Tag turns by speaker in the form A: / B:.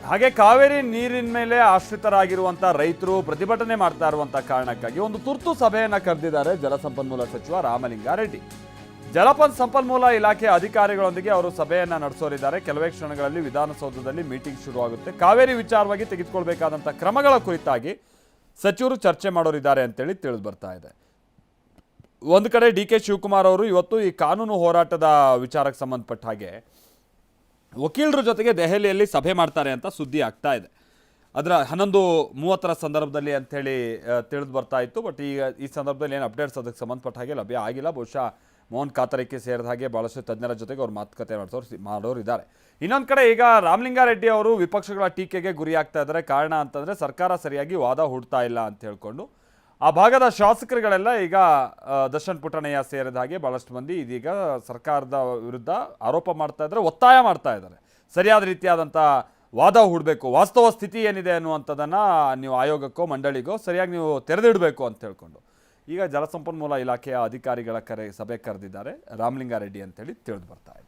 A: ಹಾಗೆ ಕಾವೇರಿ ನೀರಿನ ಮೇಲೆ ಆಶ್ರಿತರಾಗಿರುವಂತ ರೈತರು ಪ್ರತಿಭಟನೆ ಮಾಡ್ತಾ ಇರುವಂತ ಕಾರಣಕ್ಕಾಗಿ ಒಂದು ತುರ್ತು ಸಭೆಯನ್ನ ಕರೆದಿದ್ದಾರೆ ಜಲಸಂಪನ್ಮೂಲ ಸಚಿವ ರಾಮಲಿಂಗಾರೆಡ್ಡಿ. ಜಲಸಂಪನ್ಮೂಲ ಇಲಾಖೆ ಅಧಿಕಾರಿಗಳೊಂದಿಗೆ ಅವರು ಸಭೆಯನ್ನ ನಡೆಸೋರಿದ್ದಾರೆ. ಕೆಲವೇ ಕ್ಷಣಗಳಲ್ಲಿ ವಿಧಾನಸೌಧದಲ್ಲಿ ಮೀಟಿಂಗ್ ಶುರುವಾಗುತ್ತೆ. ಕಾವೇರಿ ವಿಚಾರವಾಗಿ ತೆಗೆದುಕೊಳ್ಬೇಕಾದಂತ ಕ್ರಮಗಳ ಕುರಿತಾಗಿ ಸಚಿವರು ಚರ್ಚೆ ಮಾಡೋರಿದ್ದಾರೆ ಅಂತೇಳಿ ತಿಳಿದು ಬರ್ತಾ ಇದೆ. ಒಂದು ಕಡೆ ಡಿ ಕೆ ಶಿವಕುಮಾರ್ ಅವರು ಇವತ್ತು ಈ ಕಾನೂನು ಹೋರಾಟದ ವಿಚಾರಕ್ಕೆ ಸಂಬಂಧಪಟ್ಟ ಹಾಗೆ ವಕೀಲರ ಜೊತೆಗೆ ದೆಹಲಿಯಲ್ಲಿ ಸಭೆ ಮಾಡ್ತಾರೆ ಅಂತ ಸುದ್ದಿ ಆಗ್ತಾ ಇದೆ. ಅದರ 11:30 ಸಂದರ್ಭದಲ್ಲಿ ಅಂಥೇಳಿ ತಿಳಿದು ಬರ್ತಾ ಇತ್ತು. ಬಟ್ ಈಗ ಈ ಸಂದರ್ಭದಲ್ಲಿ ಏನು ಅಪ್ಡೇಟ್ಸ್ ಅದಕ್ಕೆ ಸಂಬಂಧಪಟ್ಟ ಹಾಗೆ ಲಭ್ಯ ಆಗಿಲ್ಲ. ಬಹುಶಃ ಮೋಹನ್ ಕಾತರಕ್ಕೆ ಸೇರಿದ ಹಾಗೆ ಭಾಳಷ್ಟು ತಜ್ಞರ ಜೊತೆಗೆ ಅವ್ರು ಮಾತುಕತೆ ಮಾಡೋರು ಇದ್ದಾರೆ. ಇನ್ನೊಂದು ಕಡೆ ಈಗ ರಾಮಲಿಂಗಾರೆಡ್ಡಿ ಅವರು ವಿಪಕ್ಷಗಳ ಟೀಕೆಗೆ ಗುರಿ ಆಗ್ತಾ ಇದ್ದಾರೆ. ಕಾರಣ ಅಂತಂದರೆ ಸರ್ಕಾರ ಸರಿಯಾಗಿ ವಾದ ಹೂಡ್ತಾ ಇಲ್ಲ ಅಂತ ಹೇಳ್ಕೊಂಡು ಆ ಭಾಗದ ಶಾಸಕರುಗಳೆಲ್ಲ ಈಗ ದರ್ಶನ್ ಪುಟ್ಟಣಯ್ಯ ಸೇರಿದ ಹಾಗೆ ಭಾಳಷ್ಟು ಮಂದಿ ಇದೀಗ ಸರ್ಕಾರದ ವಿರುದ್ಧ ಆರೋಪ ಮಾಡ್ತಾ ಇದ್ದಾರೆ, ಒತ್ತಾಯ ಮಾಡ್ತಾ ಇದ್ದಾರೆ. ಸರಿಯಾದ ರೀತಿಯಾದಂಥ ವಾದ ಹೂಡಬೇಕು, ವಾಸ್ತವ ಸ್ಥಿತಿ ಏನಿದೆ ಅನ್ನುವಂಥದ್ದನ್ನು ನೀವು ಆಯೋಗಕ್ಕೋ ಮಂಡಳಿಗೋ ಸರಿಯಾಗಿ ನೀವು ತೆರೆದಿಡಬೇಕು ಅಂತ ಹೇಳ್ಕೊಂಡು ಈಗ ಜಲಸಂಪನ್ಮೂಲ ಇಲಾಖೆಯ ಅಧಿಕಾರಿಗಳ ಸಭೆ ಕರೆದಿದ್ದಾರೆ ರಾಮಲಿಂಗಾರೆಡ್ಡಿ ಅಂತೇಳಿ ತಿಳಿದು ಬರ್ತಾ ಇದೆ.